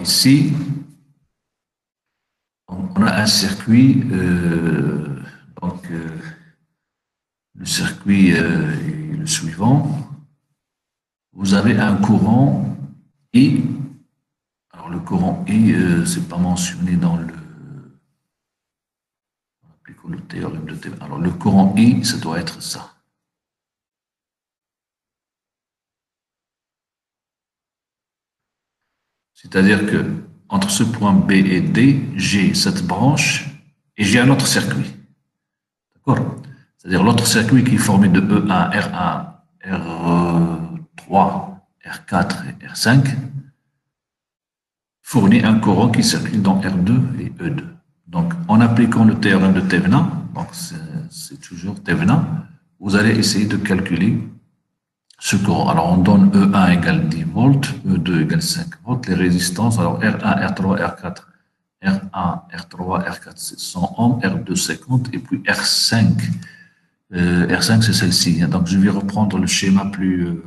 ici, on a un circuit, le circuit est le suivant. Vous avez un courant I. Alors, le courant I, c'est pas mentionné dans le théorème de Thévenin. Alors, le courant I, ça doit être ça. C'est-à-dire que entre ce point B et D, j'ai cette branche et j'ai un autre circuit. D'accord? C'est-à-dire l'autre circuit qui est formé de E1, R1, R3, R4 et R5 fournit un courant qui circule dans R2 et E2. Donc, en appliquant le théorème de Thévenin, donc c'est toujours Thévenin, vous allez essayer de calculer ce courant. Alors, on donne E1 égale 10 volts, E2 égale 5 volts, les résistances, alors R1, R3, R4, R1, R3, R4, c'est 100 ohms, R2, 50, et puis R5. R5, c'est celle-ci. Donc, je vais reprendre le schéma un peu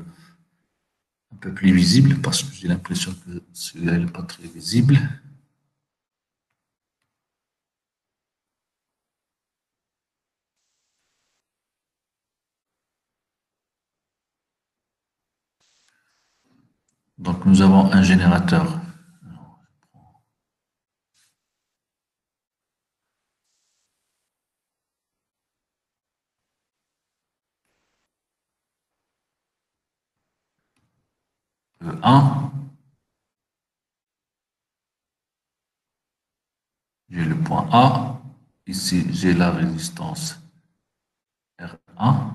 plus visible, parce que j'ai l'impression que celui-là n'est pas très visible. Donc, nous avons un générateur. E1. J'ai le point A. Ici, j'ai la résistance R1.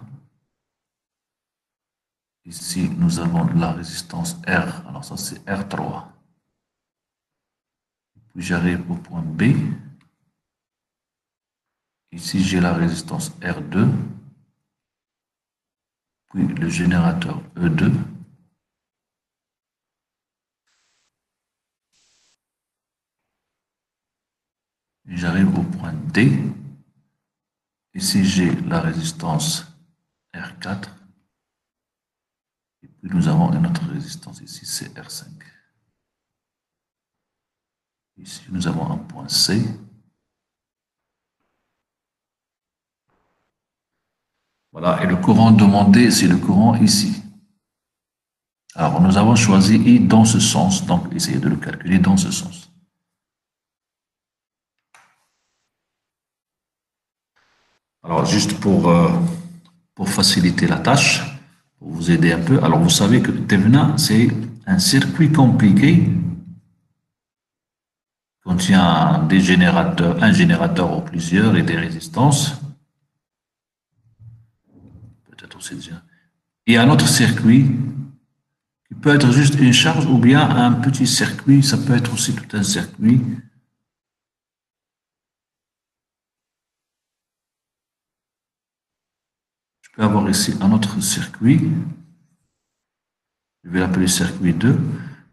Ici, nous avons la résistance R. Alors, ça, c'est R3. Puis, j'arrive au point B. Ici, j'ai la résistance R2. Puis, le générateur E2. J'arrive au point D. Ici, j'ai la résistance R4. Et puis, nous avons une autre résistance ici, c'est R5. Ici, nous avons un point C. Voilà, et le courant demandé, c'est le courant ici. Alors, nous avons choisi I dans ce sens, donc essayez de le calculer dans ce sens. Alors, juste pour faciliter la tâche, pour vous aider un peu, alors vous savez que Thévenin, c'est un circuit compliqué qui contient des générateurs, un générateur ou plusieurs et des résistances. Peut-être aussi déjà. Et un autre circuit qui peut être juste une charge ou bien un petit circuit, ça peut être aussi tout un circuit. Je peux avoir ici un autre circuit. Je vais l'appeler circuit 2.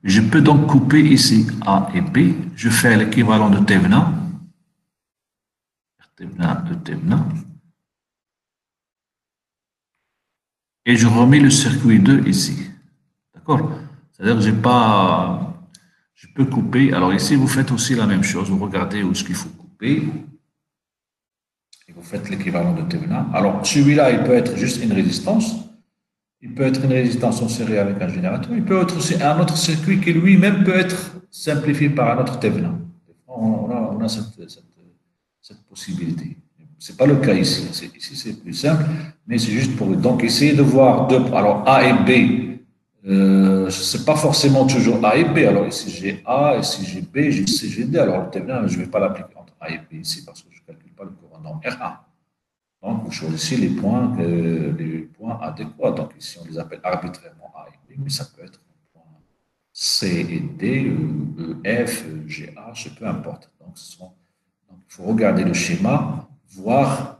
Je peux donc couper ici A et B. Je fais l'équivalent de Thévenin. Thévenin de Thévenin. Et je remets le circuit 2 ici. D'accord? C'est-à-dire que je peux couper. Alors ici, vous faites aussi la même chose. Vous regardez où est-ce qu'il faut couper. Et vous faites l'équivalent de Thévenin. Alors, celui-là, il peut être juste une résistance. Il peut être une résistance en série avec un générateur. Il peut être aussi un autre circuit qui lui-même peut être simplifié par un autre Thévenin. On a cette possibilité. Ce n'est pas le cas ici. Ici, c'est plus simple, mais c'est juste pour donc essayer de voir deux. Alors, A et B, ce n'est pas forcément toujours A et B. Alors, ici, j'ai A, ici, j'ai B, j'ai C, j'ai D. Alors, le Thévenin, je ne vais pas l'appliquer entre A et B ici parce que je ne calcule pas le courant dans R1. Donc, vous choisissez les points adéquats. Donc, ici, on les appelle arbitrairement A et B, mais ça peut être un point C et D, E, F, G, H, peu importe. Donc, il faut regarder le schéma, voir.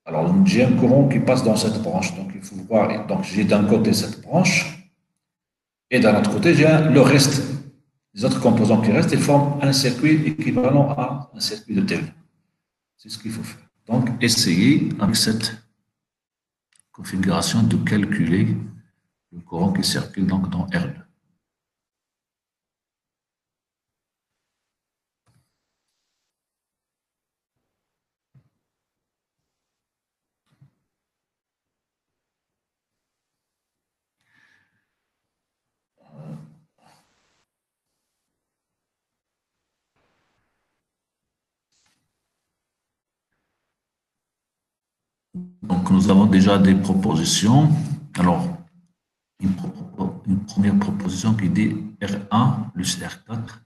Alors, j'ai un courant qui passe dans cette branche. Donc, il faut voir. Donc, j'ai d'un côté cette branche et d'un autre côté, j'ai le reste. Les autres composants qui restent, ils forment un circuit équivalent à un circuit de Thévenin. C'est ce qu'il faut faire. Donc, essayez avec cette configuration de calculer le courant qui circule donc dans R2. Donc, nous avons déjà des propositions. Alors, une première proposition qui dit R1 plus R4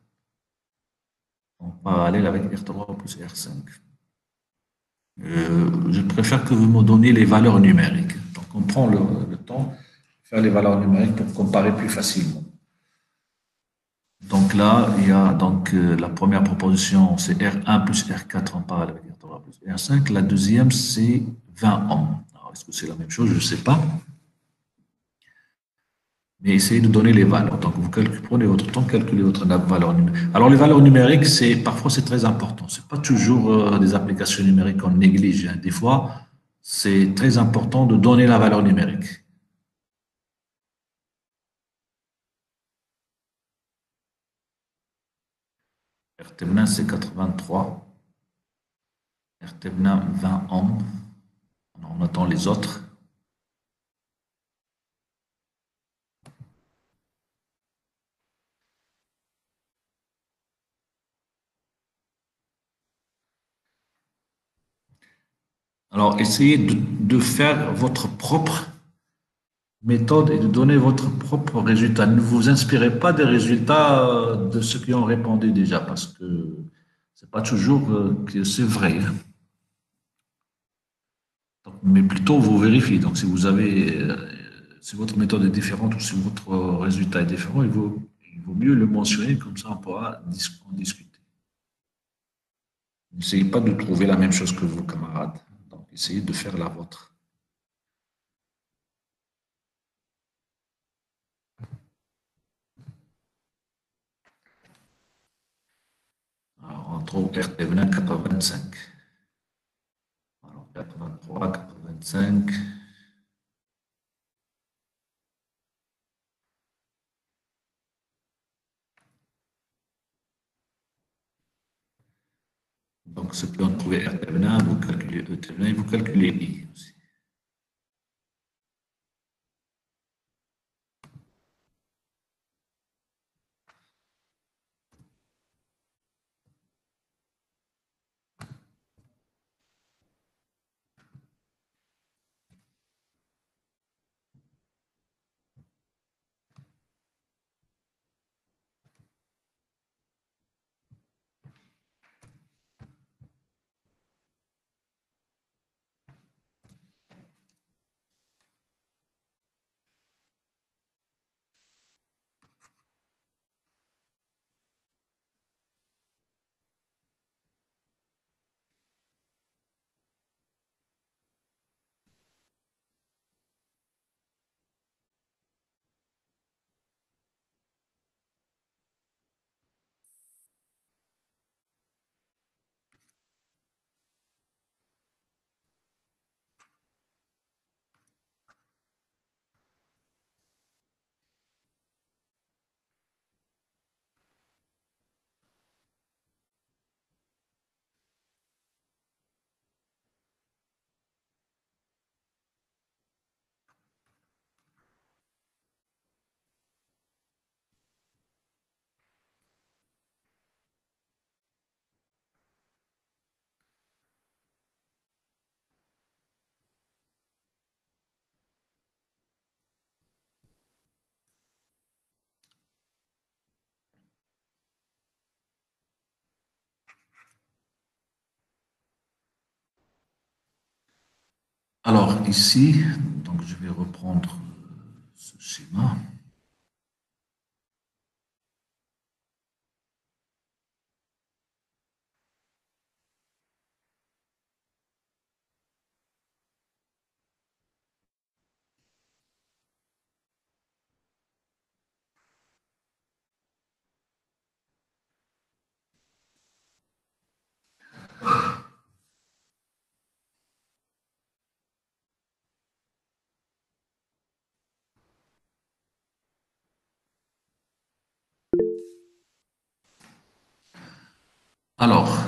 en parallèle avec R3 plus R5. Je préfère que vous me donniez les valeurs numériques. Donc, on prend le temps de faire les valeurs numériques pour comparer plus facilement. Donc là, il y a donc la première proposition, c'est R1 plus R4 en parallèle avec R3 plus R5. La deuxième, c'est 20 ohms. Alors, est-ce que c'est la même chose? Je ne sais pas. Mais essayez de donner les valeurs. Donc, vous prenez votre temps, calculez votre valeur numérique. Alors, les valeurs numériques, parfois, c'est très important. Ce n'est pas toujours des applications numériques qu'on néglige, hein. Des fois, c'est très important de donner la valeur numérique. RTVNA, c'est 83. RTVNA, 20 ohms. On attend les autres. Alors, essayez de faire votre propre méthode et de donner votre propre résultat. Ne vous inspirez pas des résultats de ceux qui ont répondu déjà, parce que c'est pas toujours que c'est vrai, hein. Donc, mais plutôt, vous vérifiez. Donc, si vous avez, si votre méthode est différente ou si votre résultat est différent, il vaut mieux le mentionner, comme ça on pourra en discuter. N'essayez pas de trouver la même chose que vos camarades. Donc, essayez de faire la vôtre. Alors, on trouve RTVN 85. Alors, 83, 85. Donc, ce que l'on trouvait RTVN, vous calculez ETVN et vous calculez I aussi. Alors, ici, donc je vais reprendre ce schéma. Alors,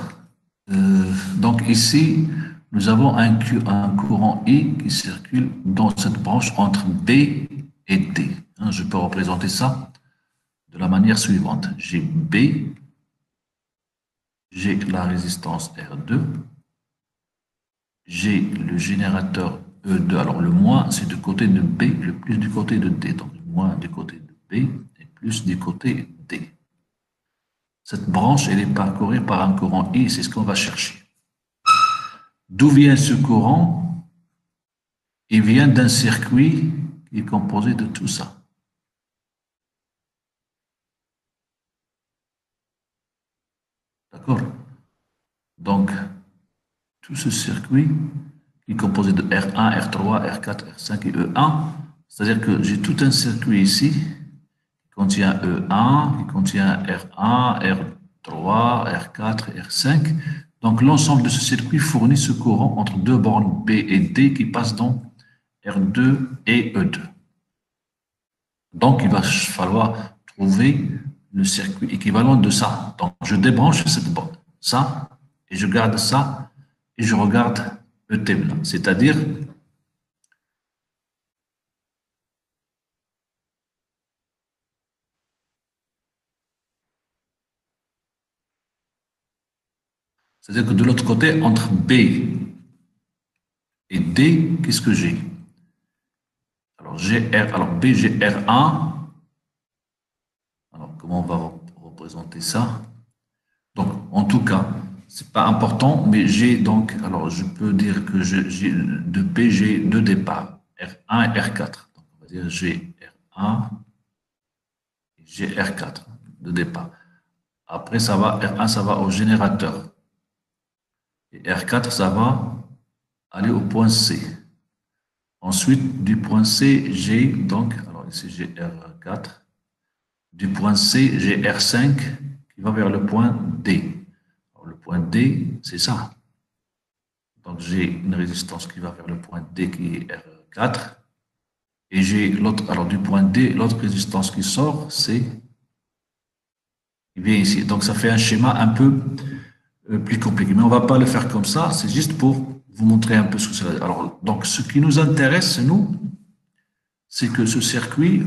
donc ici, nous avons un courant I qui circule dans cette branche entre B et D. Hein, je peux représenter ça de la manière suivante. J'ai B, j'ai la résistance R2, j'ai le générateur E2. Alors, le moins, c'est du côté de B, le plus du côté de D. Donc, le moins du côté de B et plus du côté D. Cette branche, elle est parcourue par un courant I, c'est ce qu'on va chercher. D'où vient ce courant? Il vient d'un circuit qui est composé de tout ça. D'accord? Donc, tout ce circuit qui est composé de R1, R3, R4, R5 et E1, c'est-à-dire que j'ai tout un circuit ici qui contient E1, qui contient R1, R3, R4, R5. Donc, l'ensemble de ce circuit fournit ce courant entre deux bornes B et D qui passent dans R2 et E2. Donc, il va falloir trouver le circuit équivalent de ça. Donc, je débranche cette borne, ça, et je garde ça, et je regarde le thème. C'est-à-dire, que de l'autre côté, entre B et D, qu'est-ce que j'ai? Alors, alors B, j'ai R1. Alors, comment on va représenter ça? Donc, en tout cas, c'est pas important, mais j'ai donc, alors je peux dire que j'ai de B, j'ai deux départs, R1 et R4. Donc, on va dire j'ai R1 et j'ai R4 de départ. Après, ça va, R1, ça va au générateur. Et R4, ça va aller au point C. Ensuite, du point C, j'ai donc, alors ici j'ai R4. Du point C, j'ai R5 qui va vers le point D. Alors, le point D, c'est ça. Donc, j'ai une résistance qui va vers le point D qui est R4. Et j'ai l'autre, alors du point D, l'autre résistance qui sort, c'est, il vient ici. Donc, ça fait un schéma un peu plus compliqué. Mais on ne va pas le faire comme ça, c'est juste pour vous montrer un peu ce que c'est. Alors, donc, ce qui nous intéresse, nous, c'est que ce circuit,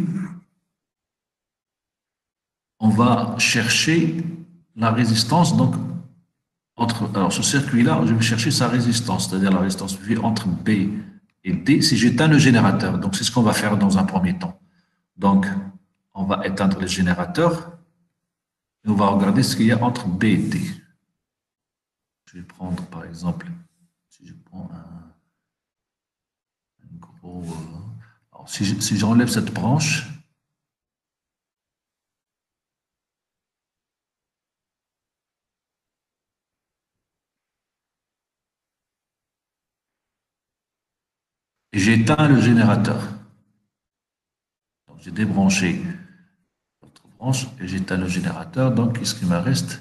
on va chercher la résistance. Donc, alors ce circuit-là, je vais chercher sa résistance, c'est-à-dire la résistance V entre B et D si j'éteins le générateur. Donc, c'est ce qu'on va faire dans un premier temps. Donc, on va éteindre le générateur et on va regarder ce qu'il y a entre B et D. Je vais prendre, par exemple, si je prends un gros... alors, si j'enlève cette branche, j'éteins le générateur. Donc, j'ai débranché l'autre branche et j'éteins le générateur. Donc, qu'est-ce qui me reste?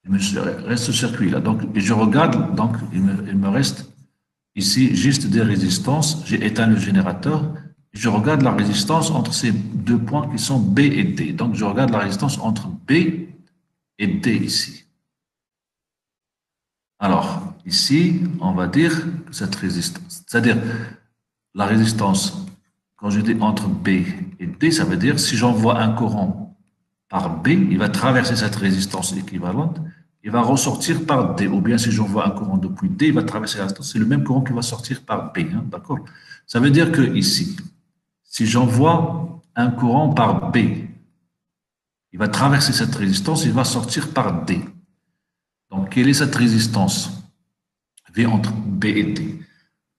Il me reste ce circuit-là. Donc, et je regarde, donc, il me reste ici juste des résistances. J'ai éteint le générateur. Je regarde la résistance entre ces deux points qui sont B et D. Donc, je regarde la résistance entre B et D ici. Alors, ici, on va dire que cette résistance, c'est-à-dire la résistance, quand je dis entre B et D, ça veut dire si j'envoie un courant par B, il va traverser cette résistance équivalente, il va ressortir par D. Ou bien si j'envoie un courant depuis D, il va traverser la résistance, c'est le même courant qui va sortir par B. Hein, d'accord? Ça veut dire que ici, si j'envoie un courant par B, il va traverser cette résistance, il va sortir par D. Donc, quelle est cette résistance? V entre B et D.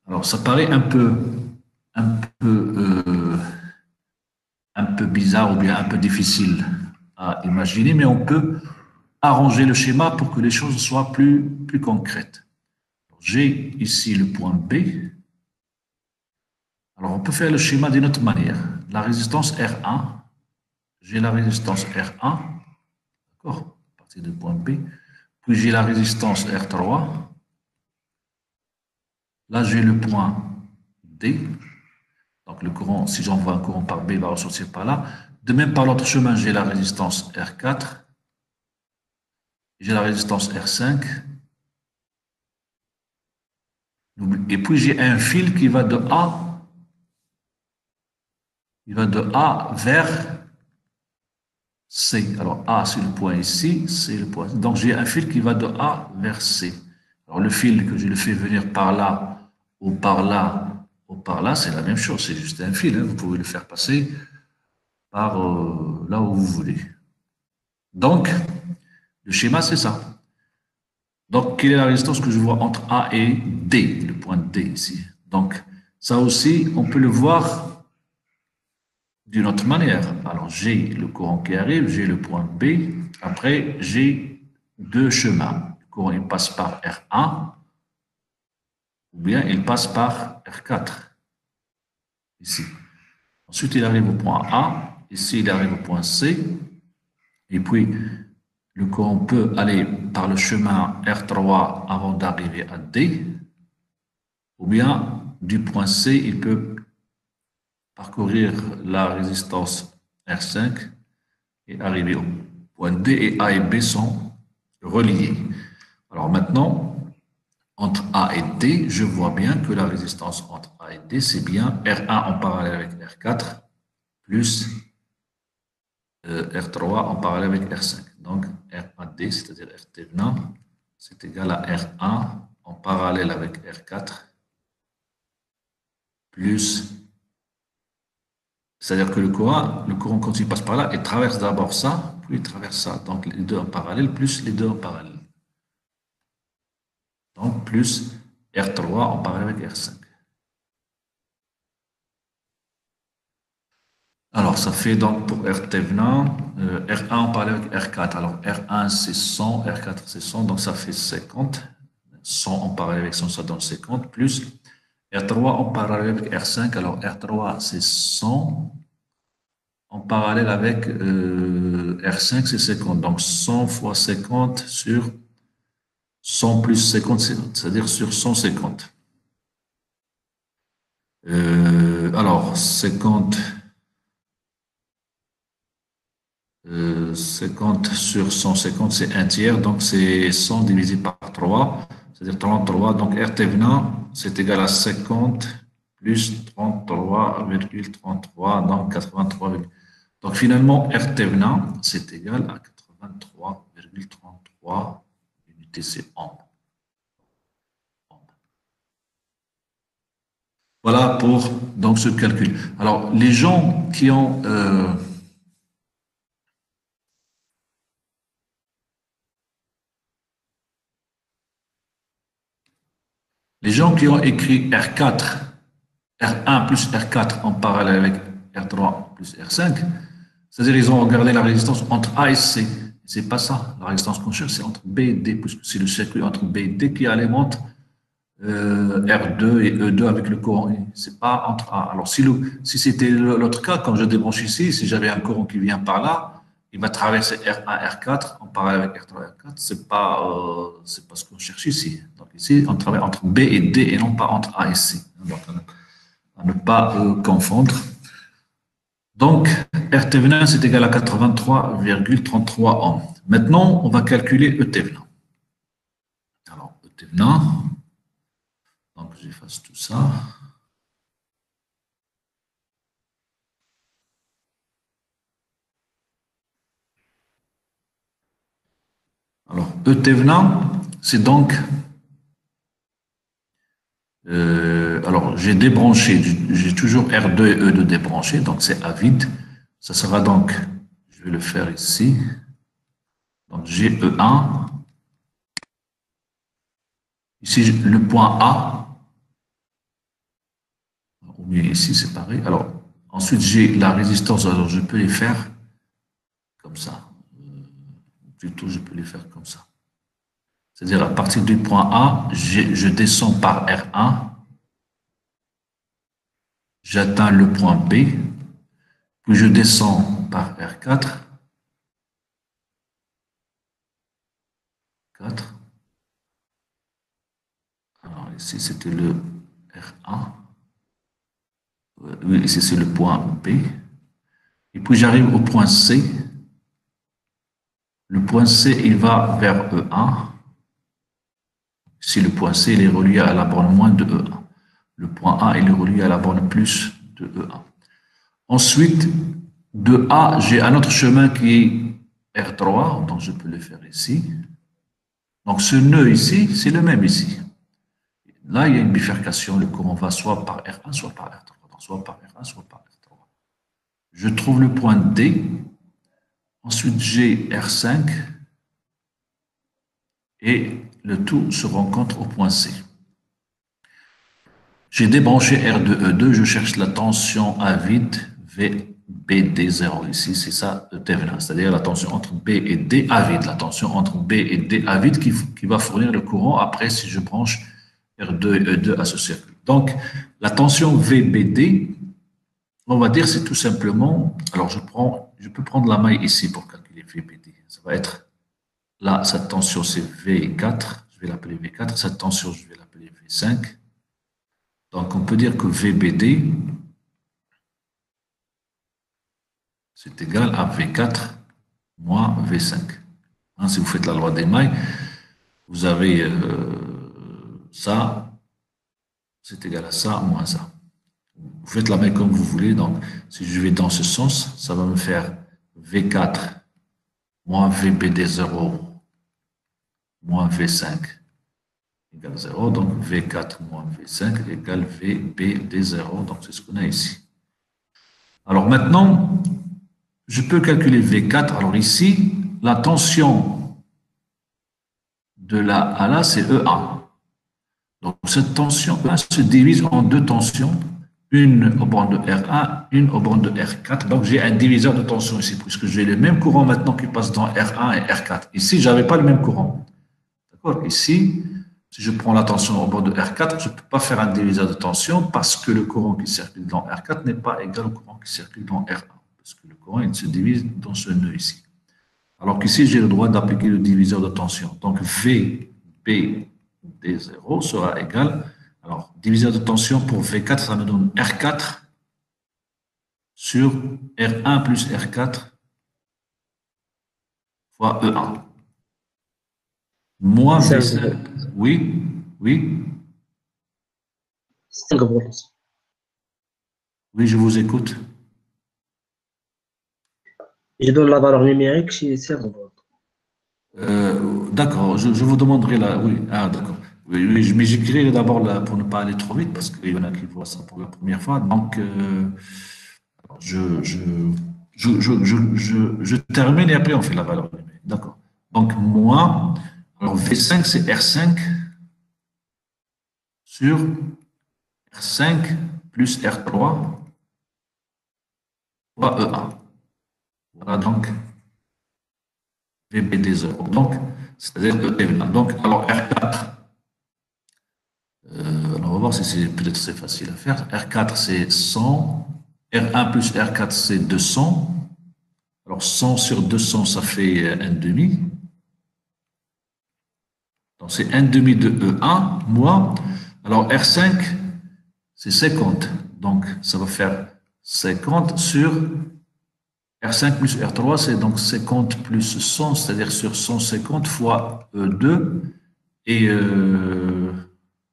Alors, ça paraît un peu, euh, un peu bizarre ou bien un peu difficile à imaginer, mais on peut arranger le schéma pour que les choses soient plus concrètes. J'ai ici le point B. Alors, on peut faire le schéma d'une autre manière. La résistance R1, j'ai la résistance R1, d'accord, à partir du point B. Puis j'ai la résistance R3. Là, j'ai le point D. Donc, le courant, si j'envoie un courant par B, il va ressortir par là. De même, par l'autre chemin, j'ai la résistance R4. J'ai la résistance R5. Et puis, j'ai un fil qui va de A, vers C. Alors, A, c'est le point ici, C, le point. Donc, j'ai un fil qui va de A vers C. Alors, le fil que je le fais venir par là ou par là ou par là, c'est la même chose. C'est juste un fil. Hein. Vous pouvez le faire passer par là où vous voulez. Donc, le schéma, c'est ça. Donc, quelle est la résistance que je vois entre A et D, le point D ici. Donc, ça aussi, on peut le voir d'une autre manière. Alors, j'ai le courant qui arrive, j'ai le point B. Après, j'ai deux chemins. Le courant, il passe par R1 ou bien il passe par R4, ici. Ensuite, il arrive au point A. Ici, il arrive au point C. Et puis, le courant peut aller par le chemin R3 avant d'arriver à D. Ou bien, du point C, il peut parcourir la résistance R5 et arriver au point D, et A et B sont reliés. Alors maintenant, entre A et D, je vois bien que la résistance entre A et D, c'est bien R1 en parallèle avec R4 plus R3 en parallèle avec R5. Donc R1D, c'est-à-dire RT1, c'est égal à R1 en parallèle avec R4 plus, c'est-à-dire que le courant, quand il passe par là, il traverse d'abord ça, puis il traverse ça. Donc les deux en parallèle plus les deux en parallèle. Donc plus R3 en parallèle avec R5. Alors ça fait donc pour RT1, R1 en parallèle avec R4. Alors R1 c'est 100, R4 c'est 100, donc ça fait 50. 100 en parallèle avec 100, ça donne 50, plus R3 en parallèle avec R5. Alors R3 c'est 100, en parallèle avec R5 c'est 50. Donc 100 fois 50 sur 100 plus 50, c'est-à-dire sur 150. Alors 50 50 sur 150, c'est un tiers, donc c'est 100 divisé par 3, c'est-à-dire 33. Donc RT20, c'est égal à 50 plus 33,33, donc 83. Donc finalement, RT20, c'est égal à 83,33 unités, c'est ohm. Voilà pour donc ce calcul. Alors, les gens qui ont écrit R4, R1 plus R4 en parallèle avec R3 plus R5, c'est-à-dire ils ont regardé la résistance entre A et C. C'est pas ça. La résistance qu'on cherche, c'est entre B et D, puisque c'est le circuit entre B et D qui alimente R2 et E2 avec le courant. C'est pas entre A. Alors, si c'était l'autre cas, quand je débranche ici, si j'avais un courant qui vient par là, il va traverser R1, R4 en parallèle avec R3, R4. C'est pas ce qu'on cherche ici. Donc, ici, on travaille entre B et D et non pas entre A et C. Donc, à ne pas confondre. Donc, RT20, c'est égal à 83,33 ohms. Maintenant, on va calculer ET20. Alors, ET20, donc j'efface tout ça. Alors, ET20, c'est donc, alors j'ai débranché, j'ai toujours R2 et E2 débranchés, donc c'est à vide. Ça sera donc, je vais le faire ici, donc j'ai E1, ici le point A, ou bien ici c'est pareil. Alors, ensuite j'ai la résistance, alors je peux les faire comme ça. Plutôt, je peux les faire comme ça. C'est-à-dire, à partir du point A, je descends par R1, j'atteins le point B, puis je descends par R4, 4. Alors, ici, c'était le R1. Oui, ici, c'est le point B. Et puis, j'arrive au point C. Le point C, il va vers E1. Si le point C il est relié à la borne moins de E1. Le point A, il est relié à la borne plus de E1. Ensuite, de A, j'ai un autre chemin qui est R3, donc je peux le faire ici. Donc, ce nœud ici, c'est le même ici. Là, il y a une bifurcation. Le courant va soit par R1, soit par R3. Donc, soit par R1, soit par R3. Je trouve le point D. Ensuite, j'ai R5. Et le tout se rencontre au point C. J'ai débranché R2E2. Je cherche la tension à vide VBD0 ici. C'est ça le Thévenin. C'est-à-dire la tension entre B et D à vide. La tension entre B et D à vide qui va fournir le courant après si je branche R2 et E2 à ce circuit. Donc, la tension VBD, on va dire, c'est tout simplement, alors je peux prendre la maille ici pour calculer VBD. Ça va être, là, cette tension, c'est V4, je vais l'appeler V4, cette tension, je vais l'appeler V5. Donc, on peut dire que VBD, c'est égal à V4 moins V5. Hein, si vous faites la loi des mailles, vous avez ça, c'est égal à ça moins ça. Vous faites la main comme vous voulez. Donc, si je vais dans ce sens, ça va me faire V4 moins VBD0 moins V5 égale 0. Donc, V4 moins V5 égale VBD0. Donc, c'est ce qu'on a ici. Alors, maintenant, je peux calculer V4. Alors, ici, la tension de là à là, c'est E1. Donc, cette tension E1 se divise en deux tensions. Une au borne de R1, une au borne de R4. Donc, j'ai un diviseur de tension ici, puisque j'ai le même courant maintenant qui passe dans R1 et R4. Ici, je n'avais pas le même courant. D'accord? Ici, si je prends la tension au bord de R4, je ne peux pas faire un diviseur de tension parce que le courant qui circule dans R4 n'est pas égal au courant qui circule dans R1. Parce que le courant, il se divise dans ce nœud ici. Alors qu'ici, j'ai le droit d'appliquer le diviseur de tension. Donc, VBD0 sera égal. Alors, diviseur de tension pour V4, ça me donne R4 sur R1 plus R4 fois E1. Moins V5. Oui, oui. 5 volts. Oui, je vous écoute. Je donne la valeur numérique chez 5 volts. D'accord, je vous demanderai là. Oui, ah, d'accord. Oui, oui, mais j'écrirai d'abord là pour ne pas aller trop vite parce qu'il y en a qui voient ça pour la première fois. Donc, je, je, je termine et après on fait la valeur numérique. D'accord. Donc, moi, alors V5, c'est R5 sur R5 plus R3 fois E1. Voilà donc VBD0. Donc, c'est-à-dire E1. Donc, alors R4, on va voir si c'est peut-être c'est facile à faire. R4, c'est 100. R1 plus R4, c'est 200. Alors, 100 sur 200, ça fait 1 demi. Donc, c'est 1 demi de E1, moi. Alors, R5, c'est 50. Donc, ça va faire 50 sur R5 plus R3, c'est donc 50 plus 100, c'est-à-dire sur 150 fois E2 et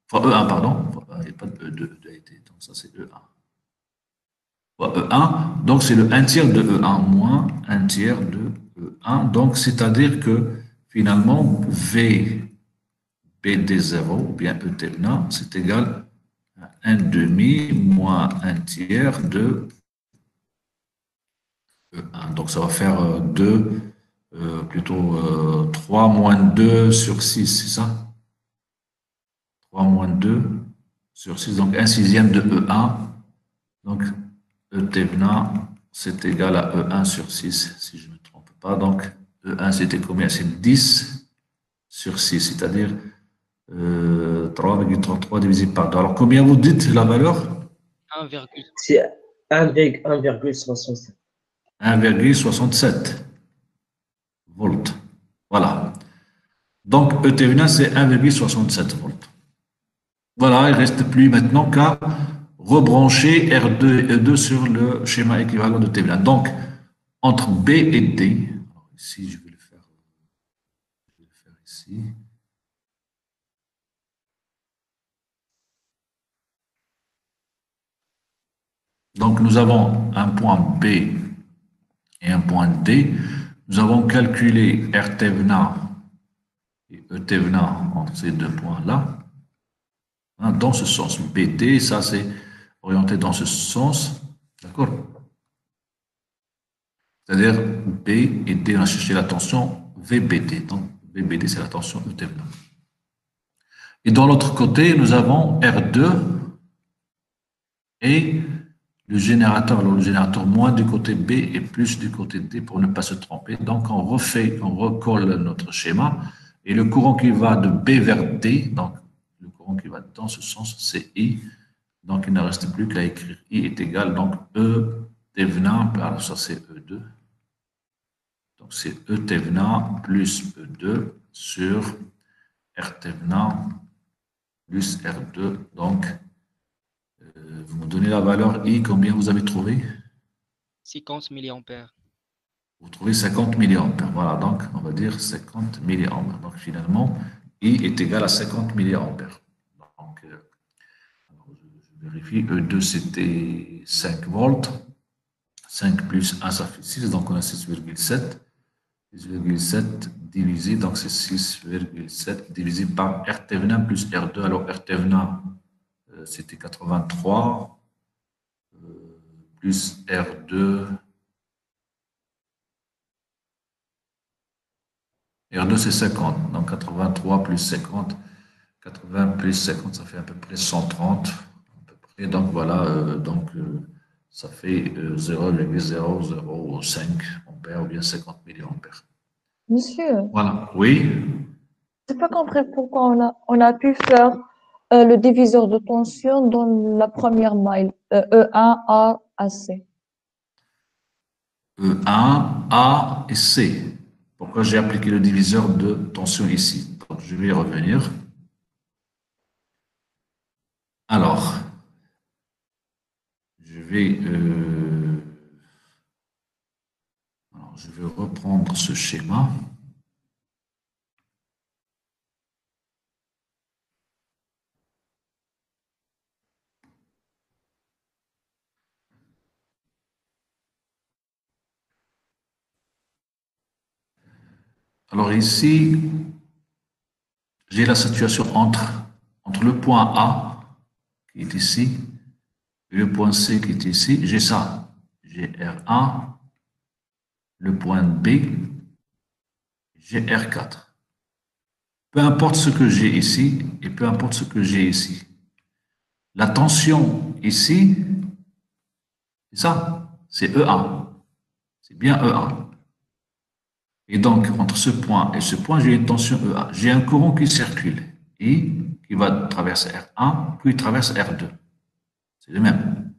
fois E1, pardon. Il n'y a pas de E2, donc ça c'est E1. Fois E1, donc c'est le 1 tiers de E1 moins 1 tiers de E1. Donc c'est-à-dire que finalement VBD0, ou bien E terminal, c'est égal à 1 demi moins 1 tiers de E1. Donc ça va faire 2, plutôt 3 moins 2 sur 6, c'est ça? 3 moins 2 sur 6, donc 1 sixième de E1. Donc E Thévenin, c'est égal à E1 sur 6, si je ne me trompe pas. Donc E1, c'était combien? C'est 10 sur 6, c'est-à-dire 3,33 divisé par 2. Alors combien vous dites la valeur? 1, C'est 1,67. 1,67 volts. Voilà. Donc, E Thévenin, c'est 1,67 volts. Voilà, il ne reste plus maintenant qu'à rebrancher R2 et E2 sur le schéma équivalent de Thévenin. Donc, entre B et D, alors ici, je vais le faire ici. Donc, nous avons un point B et un point D. Nous avons calculé R Thévenin et ET venant entre ces deux points-là, hein, dans ce sens. BD, ça c'est orienté dans ce sens, d'accord? C'est-à-dire B et D, on a cherché la tension VBD. Donc VBD, c'est la tension ET venant. Et dans l'autre côté, nous avons R2 et le générateur. Alors, le générateur moins du côté B et plus du côté D pour ne pas se tromper. Donc, on recolle notre schéma. Et le courant qui va de B vers D, donc le courant qui va dans ce sens, c'est I. Donc, il ne reste plus qu'à écrire I est égal, donc E Thévenin, alors ça c'est E2. Donc, c'est E Thévenin plus E2 sur R Thévenin plus R2. Donc, vous me donnez la valeur I, combien vous avez trouvé? 50 milliampères. Vous trouvez 50 milliampères. Voilà, donc on va dire 50 milliampères. Donc finalement, I est égal à 50 milliampères. Donc, je vérifie, E2 c'était 5 volts. 5 plus 1, ça fait 6, donc on a 6,7. 6,7 divisé, donc c'est 6,7 divisé par R Thévenin plus R2. Alors R Thévenin, c'était 83 plus R2. R2, c'est 50. Donc 83 plus 50. 80 plus 50, ça fait à peu près 130. À peu près. Donc voilà, ça fait 0,005 ampères ou bien 50 milliampères. Monsieur, Voilà, oui. je n'ai pas compris pourquoi on a pu faire le diviseur de tension dans la première maille, E1 à C. E1, A et C. Pourquoi j'ai appliqué le diviseur de tension ici? Donc, je vais y revenir. Alors, je vais reprendre ce schéma. Alors ici, j'ai la situation entre le point A, qui est ici, et le point C, qui est ici. J'ai ça. J'ai R1, le point B, j'ai R4. Peu importe ce que j'ai ici, et peu importe ce que j'ai ici. La tension ici, c'est ça, c'est E1. C'est bien E1. Et donc, entre ce point et ce point, j'ai une tension E1. J'ai un courant qui circule, I, qui va traverser R1, puis traverse R2. C'est le même.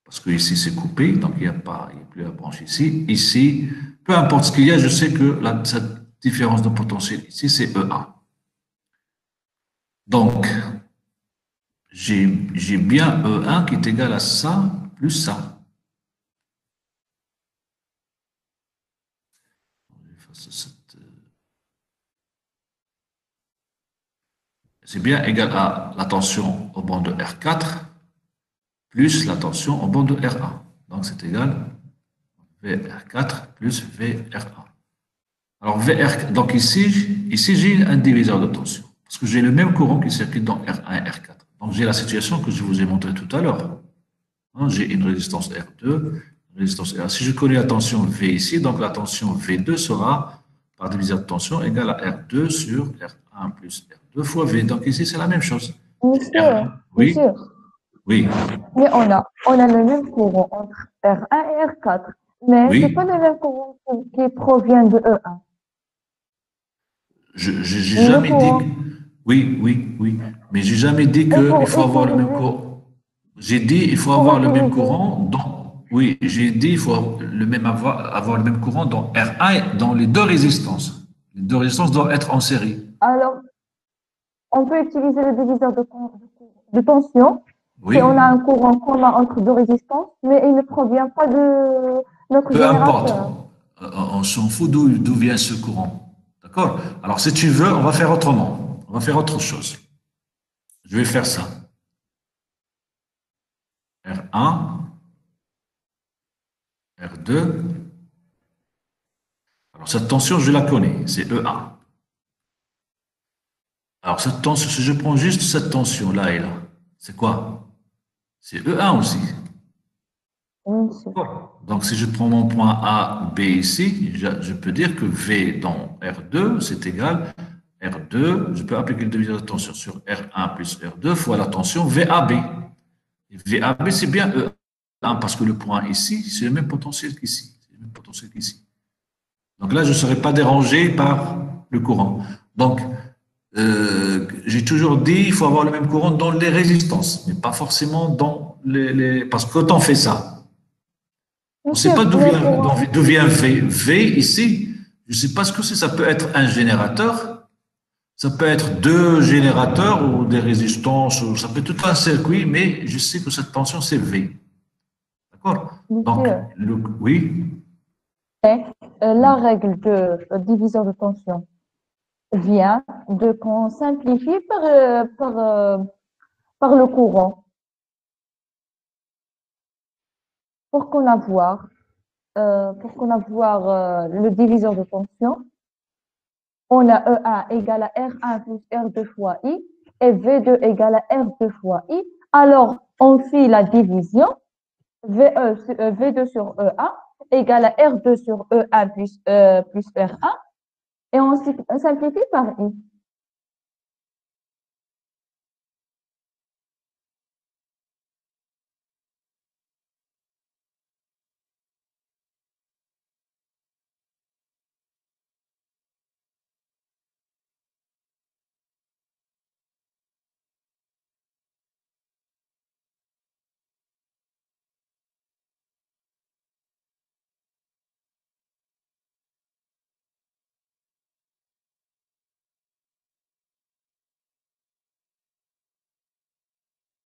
Parce que ici, c'est coupé, donc il n'y a plus la branche ici. Ici, peu importe ce qu'il y a, je sais que cette différence de potentiel ici, c'est E1. Donc, j'ai bien E1 qui est égal à ça plus ça. C'est bien égal à la tension au banc de R4 plus la tension au banc de R1. Donc, c'est égal VR4 plus VR1. Alors, donc ici j'ai un diviseur de tension. Parce que j'ai le même courant qui circule dans R1 et R4. Donc, j'ai la situation que je vous ai montrée tout à l'heure. Hein, j'ai une résistance R2, une résistance R1. Si je connais la tension V ici, donc la tension V2 sera, par diviseur de tension, égale à R2 sur R1 plus R2 fois V. Donc, ici, c'est la même chose. Monsieur, Oui, monsieur, oui, mais on a le même courant entre R1 et R4, mais oui. c'est pas le même courant qui provient de E1. J'ai jamais dit que... Oui, oui, oui. Mais j'ai jamais dit qu'il faut avoir le même courant. J'ai dit il faut avoir le même courant dans... Oui, j'ai dit il faut avoir le même courant dans R1 et dans les deux résistances. Les deux résistances doivent être en série. Alors, on peut utiliser le diviseur de tension Oui. si on a un courant commun entre deux résistances, mais il ne provient pas de notre Peu importe. générateur. On s'en fout d'où vient ce courant. D'accord? Alors, si tu veux, on va faire autrement. On va faire autre chose. Je vais faire ça. R1, R2. Alors, cette tension, je la connais, c'est E1. Alors, cette tension, si je prends juste cette tension là et là, c'est quoi? C'est E1 aussi. Oui, monsieur. Donc, si je prends mon point A, B ici, je peux dire que V dans R2, c'est égal R2, je peux appliquer le diviseur de tension sur R1 plus R2 fois la tension VAB. Et VAB, c'est bien E1 parce que le point ici, c'est le même potentiel qu'ici. C'est le même potentiel qu'ici. Donc là, je ne serai pas dérangé par le courant. Donc, j'ai toujours dit, il faut avoir le même courant dans les résistances, mais pas forcément dans Parce que quand on fait ça, on ne sait Monsieur, pas le courant, d'où vient V. V ici, je ne sais pas ce que c'est. Ça peut être un générateur, ça peut être deux générateurs ou des résistances, ou ça peut être tout un circuit, mais je sais que cette tension, c'est V. D'accord? Donc, monsieur, oui, c'est, la règle de diviseur de tension vient de qu'on simplifie par le courant pour qu'on avoir, le diviseur de tension. On a E1 égale à R1 plus R2 fois I et V2 égale à R2 fois I. Alors, on fait la division. V2 sur E1 égale à R2 sur E1 plus R1 et on simplifie par I.